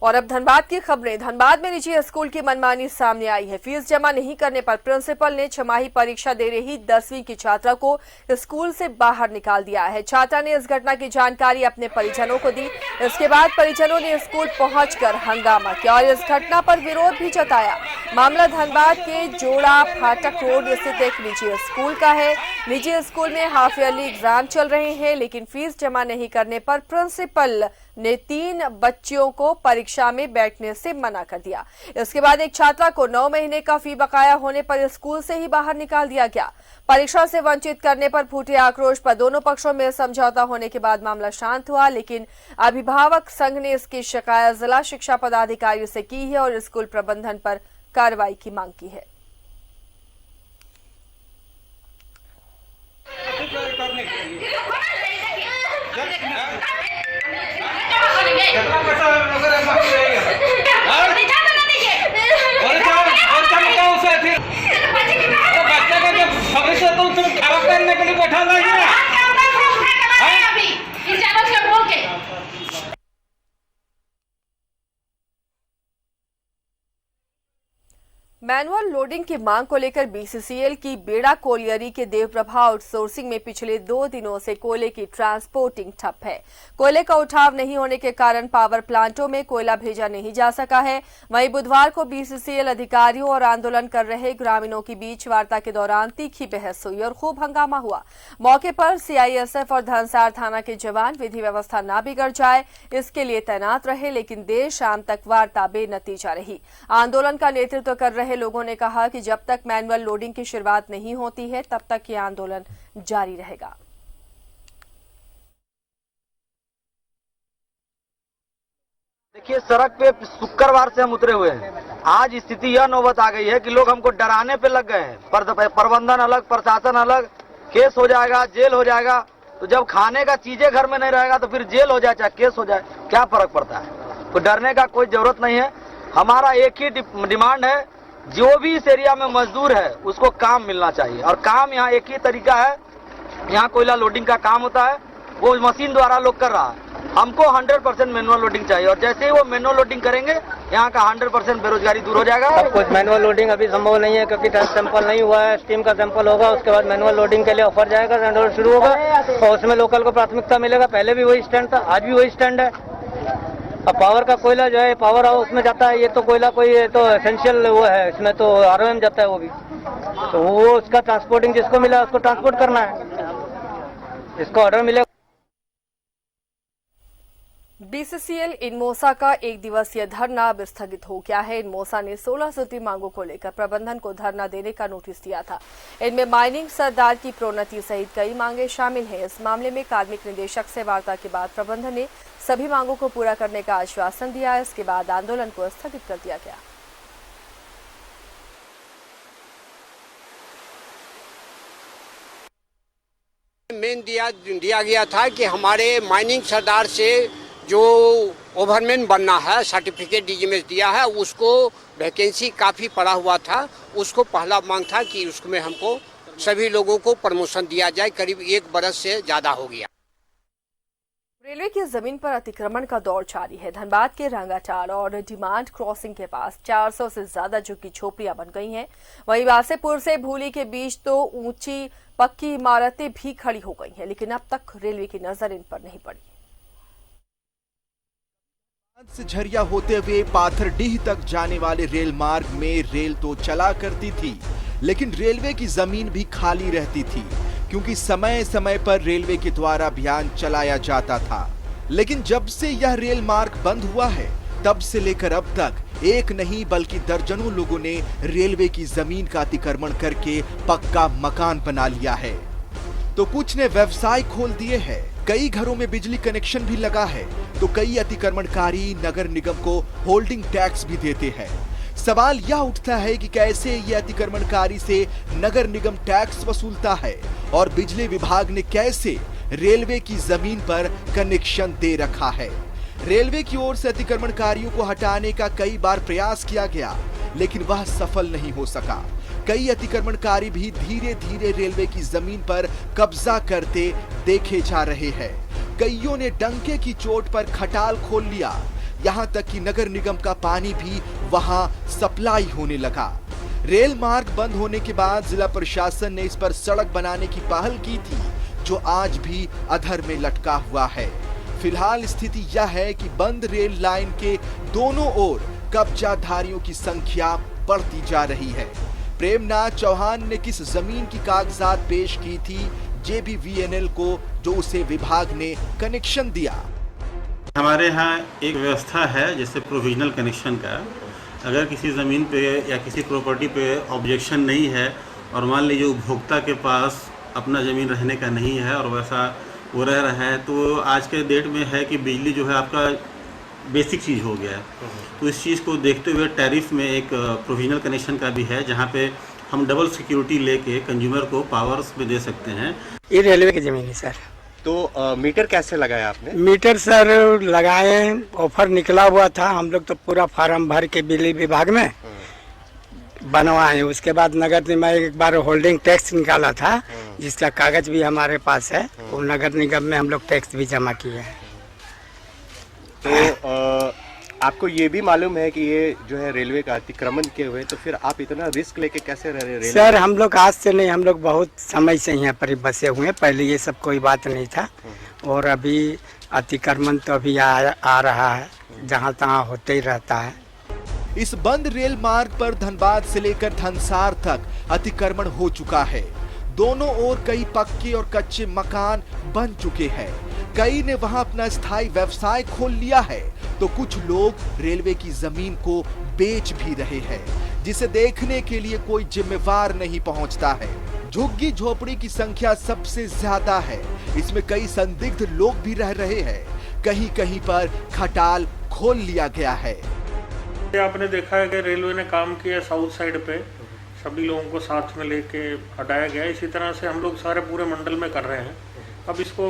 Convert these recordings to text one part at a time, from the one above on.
और अब धनबाद की खबरें। धनबाद में निजी स्कूल की मनमानी सामने आई है। फीस जमा नहीं करने पर प्रिंसिपल ने छमाही परीक्षा दे रही 10वीं की छात्रा को स्कूल से बाहर निकाल दिया है। छात्रा ने इस घटना की जानकारी अपने परिजनों को दी। इसके बाद परिजनों ने स्कूल पहुंचकर हंगामा किया और इस घटना पर विरोध भी जताया। मामला धनबाद के जोड़ा फाटक रोड स्थित एक निजी स्कूल का है। निजी स्कूल में हाफ ईयरली एग्जाम चल रहे हैं, लेकिन फीस जमा नहीं करने पर प्रिंसिपल ने 3 बच्चियों को परीक्षा में बैठने से मना कर दिया। इसके बाद एक छात्रा को 9 महीने का फी बकाया होने पर स्कूल से ही बाहर निकाल दिया गया। परीक्षा से वंचित करने पर फूटे आक्रोश पर दोनों पक्षों में समझौता होने के बाद मामला शांत हुआ, लेकिन अभिभावक संघ ने इसकी शिकायत जिला शिक्षा पदाधिकारी से की है और स्कूल प्रबंधन पर कार्रवाई की मांग की है। करने के लिए बैठा मैनुअल लोडिंग की मांग को लेकर बीसीसीएल की बेड़ा कोलियरी के देवप्रभा आउटसोर्सिंग में पिछले 2 दिनों से कोयले की ट्रांसपोर्टिंग ठप है। कोयले का उठाव नहीं होने के कारण पावर प्लांटों में कोयला भेजा नहीं जा सका है। वहीं बुधवार को बीसीसीएल अधिकारियों और आंदोलन कर रहे ग्रामीणों के बीच वार्ता के दौरान तीखी बहस हुई और खूब हंगामा हुआ। मौके पर सीआईएसएफ और धनसार थाना के जवान विधि व्यवस्था न बिगड़ जाए इसके लिए तैनात रहे, लेकिन देर शाम तक वार्ता बेनतीजा रही। आंदोलन का नेतृत्व कर रहे लोगों ने कहा कि जब तक मैनुअल लोडिंग की शुरुआत नहीं होती है तब तक ये आंदोलन जारी रहेगा। देखिए, सड़क पे शुक्रवार से हम उतरे हुए हैं। आज स्थिति यह नौबत आ गई है कि लोग हमको डराने पे लग गए हैं। प्रबंधन अलग, प्रशासन अलग, केस हो जाएगा, जेल हो जाएगा। तो जब खाने का चीजें घर में नहीं रहेगा तो फिर जेल हो जाए चाहे केस हो जाए, क्या फर्क पड़ता है। तो डरने का कोई जरूरत नहीं है। हमारा एक ही डिमांड है, जो भी इस एरिया में मजदूर है उसको काम मिलना चाहिए। और काम यहाँ एक ही तरीका है, यहाँ कोयला लोडिंग का काम होता है, वो मशीन द्वारा लोग कर रहा है। हमको 100% मैनुअल लोडिंग चाहिए और जैसे ही वो मैनुअल लोडिंग करेंगे यहाँ का 100% बेरोजगारी दूर हो जाएगा। अब कुछ मैनुअल लोडिंग अभी संभव नहीं है क्योंकि सैंपल नहीं हुआ है। स्टीम का सैंपल होगा, उसके बाद मैनुअल लोडिंग के लिए ऑफर जाएगा, टेंडर शुरू होगा और उसमें लोकल को प्राथमिकता मिलेगा। पहले भी वही स्टैंड था, आज भी वही स्टैंड है। अब पावर का कोयला जो है पावर हाउस में जाता है, ये तो कोयला कोई तो एसेंशियल वो है, इसमें तो आरओएम जाता है वो भी, तो वो उसका ट्रांसपोर्टिंग जिसको मिला उसको ट्रांसपोर्ट करना है, जिसको ऑर्डर मिलेगा। बीसीसीएल इनमोसा का 1 दिवसीय धरना अब स्थगित हो गया है। इनमोसा ने 16 सूत्री मांगों को लेकर प्रबंधन को धरना देने का नोटिस दिया था। इनमें माइनिंग सरदार की प्रोन्नति सहित कई मांगे शामिल हैं। इस मामले में कार्मिक निदेशक से वार्ता के बाद प्रबंधन ने सभी मांगों को पूरा करने का आश्वासन दिया। इसके बाद आंदोलन को स्थगित कर दिया गया। मेन दिया गया था कि हमारे माइनिंग सरदार से जो ओवरमैन बनना है, सर्टिफिकेट डीजीएमएस दिया है, उसको वैकेंसी काफ़ी पड़ा हुआ था। उसको पहला मांग था कि उसमें हमको सभी लोगों को प्रमोशन दिया जाए। करीब 1 बरस से ज़्यादा हो गया। रेलवे की जमीन पर अतिक्रमण का दौर जारी है। धनबाद के रंगाटाड़ और डिमांड क्रॉसिंग के पास 400 से ज्यादा झुग्गी झोपड़ियां बन गई हैं। वहीं वासेपुर से भूली के बीच तो ऊंची पक्की इमारतें भी खड़ी हो गई हैं, लेकिन अब तक रेलवे की नजर इन पर नहीं पड़ी। से झरिया होते हुए पाथरडीह तक जाने वाले रेल मार्ग में रेल तो चला करती थी, लेकिन रेलवे की जमीन भी खाली रहती थी क्योंकि समय समय पर रेलवे के द्वारा अभियान चलाया जाता था। लेकिन जब से यह रेल मार्ग बंद हुआ है तब से लेकर अब तक एक नहीं बल्कि दर्जनों लोगों ने रेलवे की जमीन का अतिक्रमण करके पक्का मकान बना लिया है, तो कुछ ने व्यवसाय खोल दिए हैं। कई घरों में बिजली कनेक्शन भी लगा है, तो कई अतिक्रमणकारी नगर निगम को होल्डिंग टैक्स भी देते हैं। सवाल यह उठता है कि कैसे ये अतिक्रमणकारी से नगर निगम टैक्स वसूलता है और बिजली विभाग ने कैसे रेलवे की जमीन पर कनेक्शन दे रखा है। रेलवे की ओर से अतिक्रमणकारियों को हटाने का कई बार प्रयास किया गया, लेकिन वह सफल नहीं हो सका। कई अतिक्रमणकारी भी धीरे धीरे रेलवे की जमीन पर कब्जा करते देखे जा रहे हैं। कईयों ने डंके की चोट पर खटाल खोल लिया। यहाँ तक कि नगर निगम का पानी भी वहाँ सप्लाई होने लगा। रेल मार्ग बंद होने के बाद जिला प्रशासन ने इस पर सड़क बनाने की पहल की थी, जो आज भी अधर में लटका हुआ है। फिलहाल स्थिति यह है कि बंद रेल लाइन के दोनों ओर कब्जाधारियों की संख्या बढ़ती जा रही है। प्रेमनाथ चौहान ने किस जमीन की कागजात पेश की थी JBVNL को, जो उसे विभाग ने कनेक्शन दिया? हमारे यहाँ एक व्यवस्था है जैसे प्रोविजनल कनेक्शन का। अगर किसी ज़मीन पे या किसी प्रॉपर्टी पे ऑब्जेक्शन नहीं है और मान लीजिए उपभोक्ता के पास अपना ज़मीन रहने का नहीं है और वैसा वो रह रहा है, तो आज के डेट में है कि बिजली जो है आपका बेसिक चीज़ हो गया है। तो इस चीज़ को देखते हुए टैरिफ में एक प्रोविजनल कनेक्शन का भी है, जहाँ पे हम डबल सिक्योरिटी लेके कंज्यूमर को पावर्स में दे सकते हैं। ये रेलवे की ज़मीन है सर। तो मीटर कैसे लगाया आपने? मीटर सर लगाए, ऑफर निकला हुआ था, हम लोग तो पूरा फार्म भर के बिजली विभाग में बनवाए। उसके बाद नगर निगम एक बार होल्डिंग टैक्स निकाला था, जिसका कागज भी हमारे पास है। वो नगर निगम में हम लोग टैक्स भी जमा किए हैं। तो आपको ये भी मालूम है कि ये जो है रेलवे का अतिक्रमण किए हुए, तो फिर आप इतना रिस्क लेके कैसे रह रहे हैं? सर हम लोग आज से नहीं, हम लोग बहुत समय से यहाँ पर बसे हुए हैं। पहले ये सब कोई बात नहीं था, और अभी अतिक्रमण तो अभी आ रहा है, जहाँ तहाँ होते ही रहता है। इस बंद रेल मार्ग पर धनबाद से लेकर धनसार तक अतिक्रमण हो चुका है। दोनों ओर कई पक्के और कच्चे मकान बन चुके हैं। कई ने वहां अपना स्थायी व्यवसाय खोल लिया है, तो कुछ लोग रेलवे की जमीन को बेच भी रहे हैं, जिसे देखने के लिए कोई जिम्मेवार नहीं पहुंचता है। झुग्गी झोपड़ी की संख्या सबसे ज्यादा है। इसमें कई संदिग्ध लोग भी रह रहे हैं। कहीं कहीं पर खटाल खोल लिया गया है। आपने देखा है कि रेलवे ने काम किया साउथ साइड पे, सभी लोगों को साथ में लेके हटाया गया। इसी तरह से हम लोग सारे पूरे मंडल में कर रहे हैं। अब इसको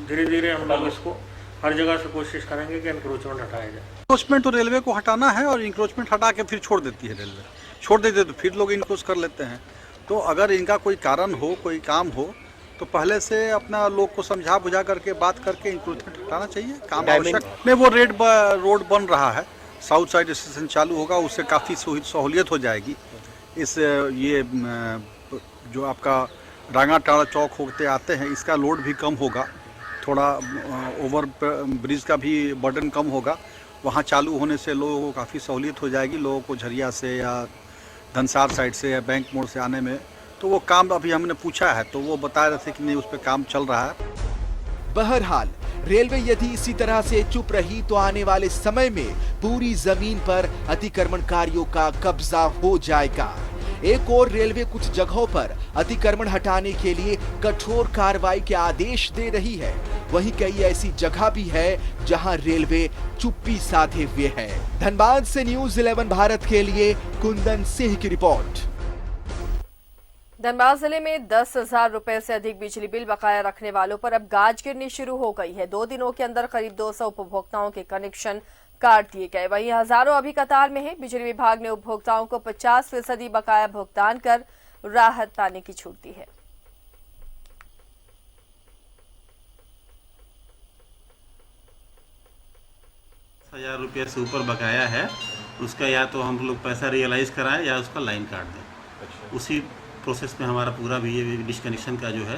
धीरे धीरे हम लोग इसको हर जगह से कोशिश करेंगे कि इंक्रोचमेंट हटाया जाए। इंक्रोचमेंट तो रेलवे को हटाना है, और इंक्रोचमेंट हटा के फिर छोड़ देती है रेलवे। छोड़ देती है तो फिर लोग इंक्रोच कर लेते हैं। तो अगर इनका कोई कारण हो, कोई काम हो, तो पहले से अपना लोग को समझा बुझा करके बात करके इंक्रोचमेंट हटाना चाहिए। काम आवश्यक नहीं। वो रोड बन रहा है, साउथ साइड स्टेशन चालू होगा, उससे काफ़ी सहूलियत हो जाएगी। इस ये जो आपका रांगा टाड़ा चौक होते आते हैं, इसका लोड भी कम होगा, थोड़ा ओवर ब्रिज का भी बर्डन कम होगा। वहाँ चालू होने से लोगों को काफ़ी सहूलियत हो जाएगी, लोगों को झरिया से या धनसार साइड से या बैंक मोड़ से आने में। तो वो काम अभी हमने पूछा है, तो वो बता रहे थे कि नहीं, उस पर काम चल रहा है। बहरहाल रेलवे यदि इसी तरह से चुप रही तो आने वाले समय में पूरी जमीन पर अतिक्रमणकारियों का कब्जा हो जाएगा। एक और रेलवे कुछ जगहों पर अतिक्रमण हटाने के लिए कठोर कार्रवाई के आदेश दे रही है, वहीं कई ऐसी जगह भी है जहां रेलवे चुप्पी साधे हुए है। धनबाद से न्यूज़ 11 भारत के लिए कुंदन सिंह की रिपोर्ट। धनबाद जिले में 10,000 रुपए से अधिक बिजली बिल बकाया रखने वालों पर अब गाज गिरनी शुरू हो गई है। 2 दिनों के अंदर करीब 200 उपभोक्ताओं के कनेक्शन काट दिए गए। वहीं हजारों अभी कतार में हैं। बिजली विभाग ने उपभोक्ताओं को 50% बकाया भुगतान कर राहत पाने की छूट दी है। 10,000 रुपये से ऊपर बकाया है, उसका या तो हम लोग पैसा रियलाइज़ कराएं या उसका लाइन काट दें। उसी प्रोसेस में हमारा पूरा भी ये डिस्कनेक्शन का जो है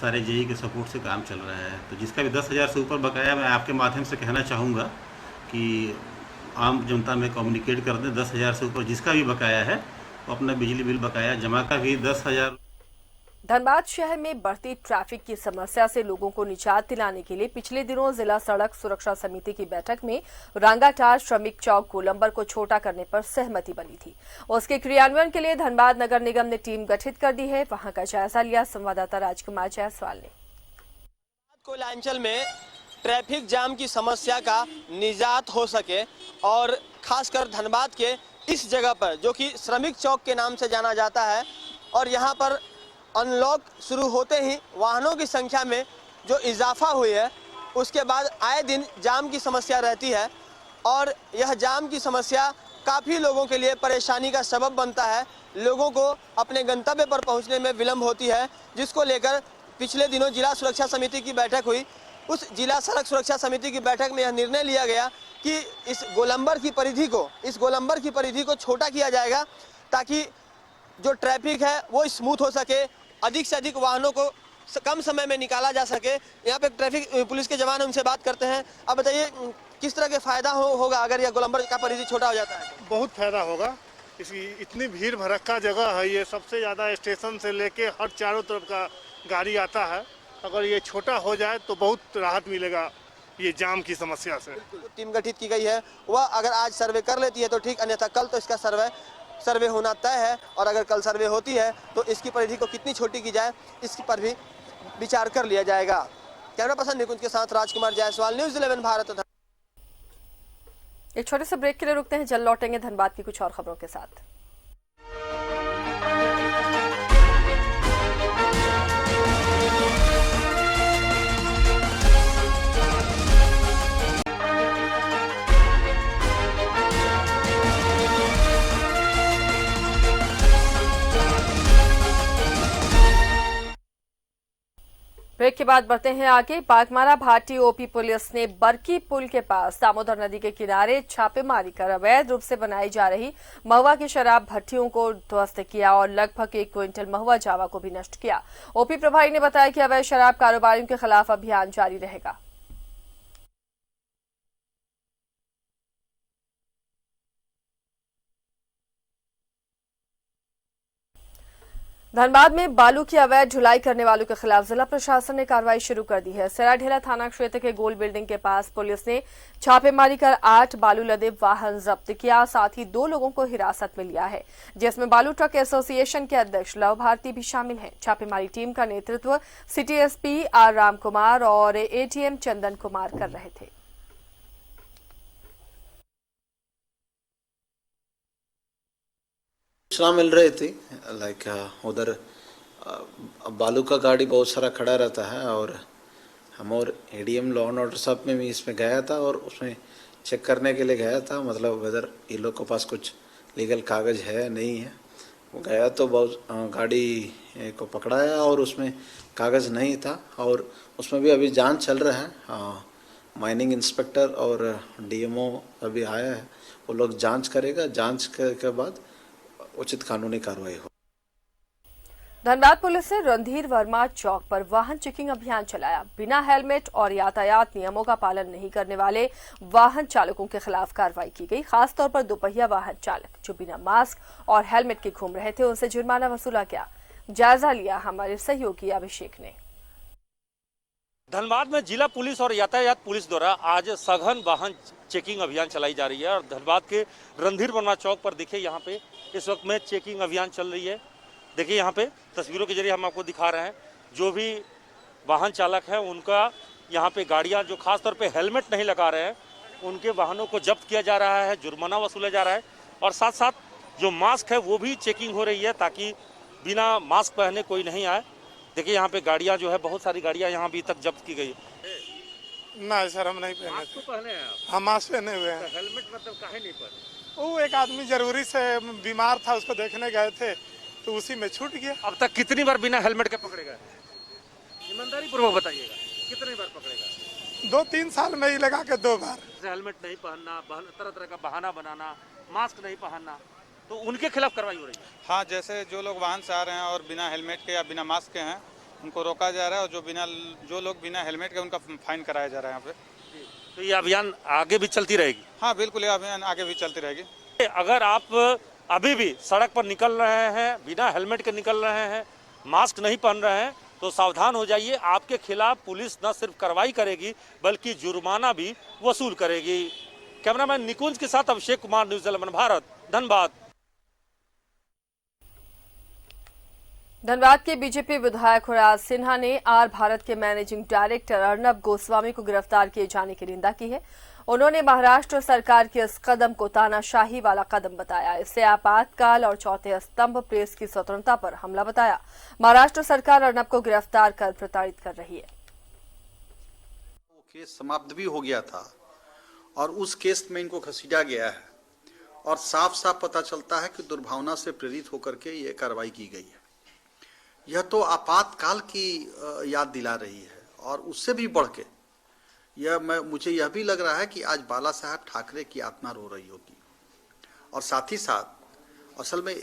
सारे जेई के सपोर्ट से काम चल रहा है। तो जिसका भी 10,000 से ऊपर बकाया, मैं आपके माध्यम से कहना चाहूँगा कि आम जनता में कम्युनिकेट कर दें। 10,000 से ऊपर जिसका भी बकाया है वो अपना बिजली बिल बकाया जमा का भी 10,000। धनबाद शहर में बढ़ती ट्रैफिक की समस्या से लोगों को निजात दिलाने के लिए पिछले दिनों जिला सड़क सुरक्षा समिति की बैठक में रांगाटार श्रमिक चौक गोलंबर को छोटा करने पर सहमति बनी थी। उसके क्रियान्वयन के लिए धनबाद नगर निगम ने टीम गठित कर दी है। वहां का जायजा लिया संवाददाता राजकुमार जायसवाल ने। कोयलांचल में ट्रैफिक जाम की समस्या का निजात हो सके और खासकर धनबाद के इस जगह पर जो कि श्रमिक चौक के नाम से जाना जाता है, और यहाँ पर अनलॉक शुरू होते ही वाहनों की संख्या में जो इजाफा हुई है, उसके बाद आए दिन जाम की समस्या रहती है और यह जाम की समस्या काफ़ी लोगों के लिए परेशानी का सबब बनता है। लोगों को अपने गंतव्य पर पहुंचने में विलम्ब होती है, जिसको लेकर पिछले दिनों जिला सुरक्षा समिति की बैठक हुई। उस जिला सड़क सुरक्षा समिति की बैठक में यह निर्णय लिया गया कि इस गोलंबर की परिधि को छोटा किया जाएगा ताकि जो ट्रैफिक है वो स्मूथ हो सके, अधिक से अधिक वाहनों को कम समय में निकाला जा सके। यहाँ पे ट्रैफिक पुलिस के जवान उनसे बात करते हैं। अब बताइए किस तरह के फायदा होगा अगर यह गोलंबर का परिधि छोटा हो जाता है? बहुत फायदा होगा। इसकी इतनी भीड़ भड़क्का जगह है, ये सबसे ज़्यादा स्टेशन से लेके हर चारों तरफ का गाड़ी आता है। अगर ये छोटा हो जाए तो बहुत राहत मिलेगा ये जाम की समस्या से। टीम गठित की गई है, वह अगर आज सर्वे कर लेती है तो ठीक, अन्यथा कल तो इसका सर्वे होना तय है। और अगर कल सर्वे होती है तो इसकी परिधि को कितनी छोटी की जाए इसकी पर भी विचार कर लिया जाएगा। कैमरा पर्सन निकुंज के साथ राजकुमार जायसवाल, न्यूज़ 11 भारत। एक छोटे से ब्रेक के लिए रुकते हैं, जल्द लौटेंगे धनबाद की कुछ और खबरों के साथ। ब्रेक के बाद बढ़ते हैं आगे। बागमारा भाटी ओपी पुलिस ने बरकी पुल के पास दामोदर नदी के किनारे छापेमारी कर अवैध रूप से बनाई जा रही महुआ की शराब भट्टियों को ध्वस्त किया और लगभग 1 क्विंटल महुआ जावा को भी नष्ट किया। ओपी प्रभारी ने बताया कि अवैध शराब कारोबारियों के खिलाफ अभियान जारी रहेगा। धनबाद में बालू की अवैध ढुलाई करने वालों के खिलाफ जिला प्रशासन ने कार्रवाई शुरू कर दी है। सराढेला थाना क्षेत्र के गोल बिल्डिंग के पास पुलिस ने छापेमारी कर 8 बालू लदे वाहन जब्त किया, साथ ही 2 लोगों को हिरासत में लिया है, जिसमें बालू ट्रक एसोसिएशन के अध्यक्ष लव भारती भी शामिल हैं। छापेमारी टीम का नेतृत्व city SP R Ram Kumar और एटीएम चंदन कुमार कर रहे थे। सूचना मिल रही थी लाइक उधर बालू का गाड़ी बहुत सारा खड़ा रहता है और हम और एडीएम लॉ एंड ऑर्डर साहब में भी इसमें गया था और उसमें चेक करने के लिए गया था, मतलब वेदर ये लोग के पास कुछ लीगल कागज है नहीं है। वो गया तो बहुत गाड़ी को पकड़ाया और उसमें कागज नहीं था और उसमें भी अभी जांच चल रहा है। माइनिंग इंस्पेक्टर और डीएमओ अभी आया है, वो लोग जांच करेगा, जांच के बाद उचित कानूनी कार्रवाई हो। धनबाद पुलिस ने रणधीर वर्मा चौक पर वाहन चेकिंग अभियान चलाया। बिना हेलमेट और यातायात नियमों का पालन नहीं करने वाले वाहन चालकों के खिलाफ कार्रवाई की गई। खासतौर पर दोपहिया वाहन चालक जो बिना मास्क और हेलमेट के घूम रहे थे, उनसे जुर्माना वसूला गया। जायजा लिया हमारे सहयोगी अभिषेक ने। धनबाद में जिला पुलिस और यातायात पुलिस द्वारा आज सघन वाहन चेकिंग अभियान चलाई जा रही है और धनबाद के रणधीर वर्मा चौक पर देखिए यहाँ पे इस वक्त में चेकिंग अभियान चल रही है। देखिए यहाँ पे तस्वीरों के जरिए हम आपको दिखा रहे हैं, जो भी वाहन चालक हैं उनका यहाँ पे गाड़ियाँ जो खास तौर पे हेलमेट नहीं लगा रहे हैं उनके वाहनों को जब्त किया जा रहा है, जुर्माना वसूला जा रहा है और साथ साथ जो मास्क है वो भी चेकिंग हो रही है ताकि बिना मास्क पहने कोई नहीं आए। देखिए यहाँ पे गाड़ियाँ जो है बहुत सारी गाड़ियाँ यहाँ अभी तक जब्त की गई है। ना सर हम नहीं पहने थे। पहने हैं आप? हम मास्क पहने हुए हैं। हेलमेट मतलब काहे नहीं पहने? वो एक आदमी जरूरी से बीमार था, उसको देखने गए थे तो उसी में छूट गया। अब तक कितनी बार बिना हेलमेट के पकड़े गए? ईमानदारी पूर्वक बताइएगा, कितनी बार पकड़ेगा? 2-3 साल में ही लगा के 2 बार। हेलमेट नहीं पहनना, तरह तरह का बहाना बनाना, मास्क नहीं पहनना, तो उनके खिलाफ कार्रवाई हो रही है। हाँ, जैसे जो लोग वाहन से आ रहे हैं और बिना हेलमेट के या बिना मास्क के हैं उनको रोका जा रहा है और जो लोग बिना हेलमेट के उनका फाइन कराया जा रहा है यहाँ पे। तो ये अभियान आगे भी चलती रहेगी? हाँ बिल्कुल, ये अभियान आगे भी चलती रहेगी। अगर आप अभी भी सड़क पर निकल रहे हैं, बिना हेलमेट के निकल रहे हैं, मास्क नहीं पहन रहे हैं, तो सावधान हो जाइए। आपके खिलाफ पुलिस न सिर्फ कार्रवाई करेगी बल्कि जुर्माना भी वसूल करेगी। कैमरामैन निकुंज के साथ अभिषेक कुमार, न्यूज़ 11 भारत, धनबाद। धनबाद के बीजेपी विधायक राज सिन्हा ने आर भारत के मैनेजिंग डायरेक्टर अर्नब गोस्वामी को गिरफ्तार किए जाने की निंदा की है। उन्होंने महाराष्ट्र सरकार के इस कदम को तानाशाही वाला कदम बताया। इससे आपातकाल और चौथे स्तंभ प्रेस की स्वतंत्रता पर हमला बताया। महाराष्ट्र सरकार अर्नब को गिरफ्तार कर प्रताड़ित कर रही है। वो केस समाप्त भी हो गया था और उस केस में इनको घसीटा गया है और साफ साफ पता चलता है कि दुर्भावना से प्रेरित होकर के ये कार्रवाई की गई है। यह तो आपातकाल की याद दिला रही है और उससे भी बढ़ के मुझे यह भी लग रहा है कि आज बाला साहब ठाकरे की आत्मा रो रही होगी। और साथ ही साथ असल में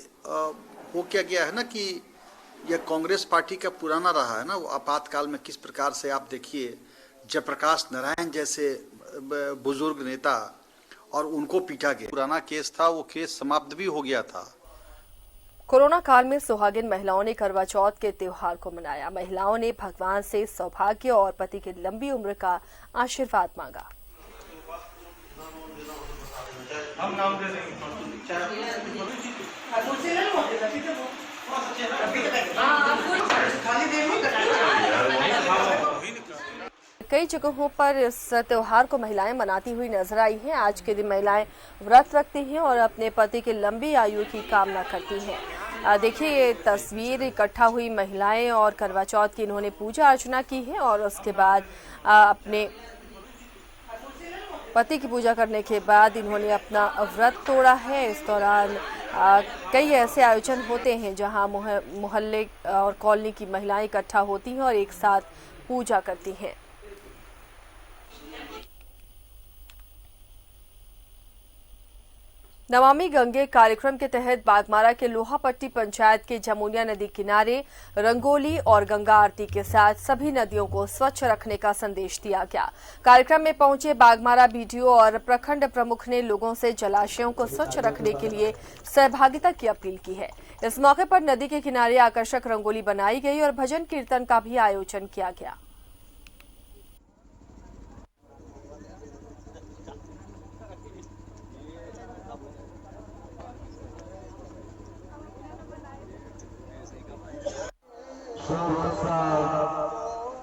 हो क्या गया है ना कि यह कांग्रेस पार्टी का पुराना रहा है ना, वो आपातकाल में किस प्रकार से आप देखिए जयप्रकाश नारायण जैसे बुजुर्ग नेता और उनको पीटा गया। पुराना केस था, वो केस समाप्त भी हो गया था। कोरोना काल में सुहागिन महिलाओं ने करवा चौथ के त्योहार को मनाया। महिलाओं ने भगवान से सौभाग्य और पति की लंबी उम्र का आशीर्वाद मांगा। कई जगहों पर इस त्योहार को महिलाएं मनाती हुई नजर आई हैं। आज के दिन महिलाएं व्रत रखती हैं और अपने पति की लंबी आयु की कामना करती हैं। देखिए ये तस्वीर, इकट्ठा हुई महिलाएं और करवा चौथ की इन्होंने पूजा अर्चना की है और उसके बाद अपने पति की पूजा करने के बाद इन्होंने अपना व्रत तोड़ा है। इस दौरान कई ऐसे आयोजन होते हैं जहां मोहल्ले और कॉलोनी की महिलाएं इकट्ठा होती हैं और एक साथ पूजा करती हैं। नमामि गंगे कार्यक्रम के तहत बागमारा के लोहापट्टी पंचायत के जमुनिया नदी किनारे रंगोली और गंगा आरती के साथ सभी नदियों को स्वच्छ रखने का संदेश दिया गया। कार्यक्रम में पहुंचे बागमारा बीडीओ और प्रखंड प्रमुख ने लोगों से जलाशयों को स्वच्छ रखने के लिए सहभागिता की अपील की है। इस मौके पर नदी के किनारे आकर्षक रंगोली बनाई गई और भजन कीर्तन का भी आयोजन किया गया।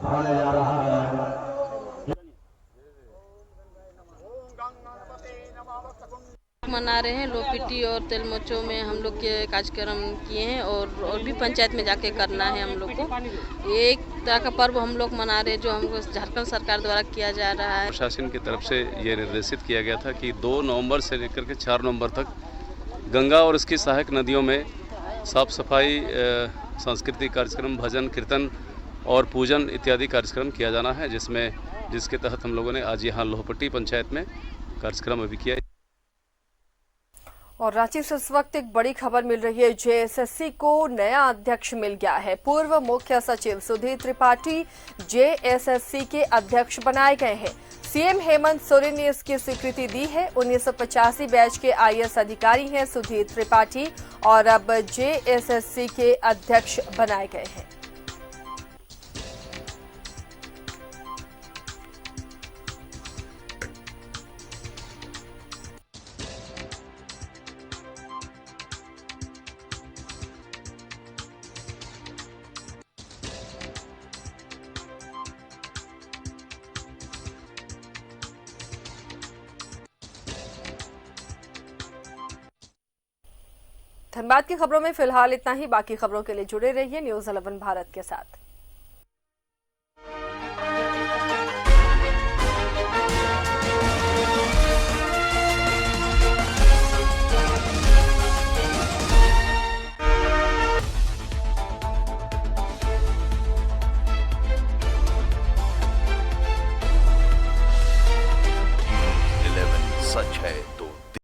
होने जा रहा है। मना रहे हैं लोपिटी और तेलमोचो में हम लोग के कार्यक्रम किए हैं और भी पंचायत में जाके करना है हम लोग को। एक तरह का पर्व हम लोग मना रहे हैं जो हमको झारखंड सरकार द्वारा किया जा रहा है। प्रशासन की तरफ से ये निर्देशित किया गया था कि 2 नवंबर से लेकर के 4 नवंबर तक गंगा और इसकी सहायक नदियों में साफ सफाई, सांस्कृतिक कार्यक्रम, भजन कीर्तन और पूजन इत्यादि कार्यक्रम किया जाना है, जिसके तहत हम लोगों ने आज यहाँ लोहपट्टी पंचायत में कार्यक्रम अभी किया। और रांची से इस वक्त एक बड़ी खबर मिल रही है। जेएसएससी को नया अध्यक्ष मिल गया है। पूर्व मुख्य सचिव सुधीर त्रिपाठी जेएसएससी के अध्यक्ष बनाए गए हैं। सीएम हेमंत सोरेन ने इसकी स्वीकृति दी है। 1985 बैच के आईएएस अधिकारी हैं सुधीर त्रिपाठी और अब जेएसएससी के अध्यक्ष बनाए गए हैं। धनबाद की खबरों में फिलहाल इतना ही। बाकी खबरों के लिए जुड़े रहिए न्यूज़ 11 भारत के साथ।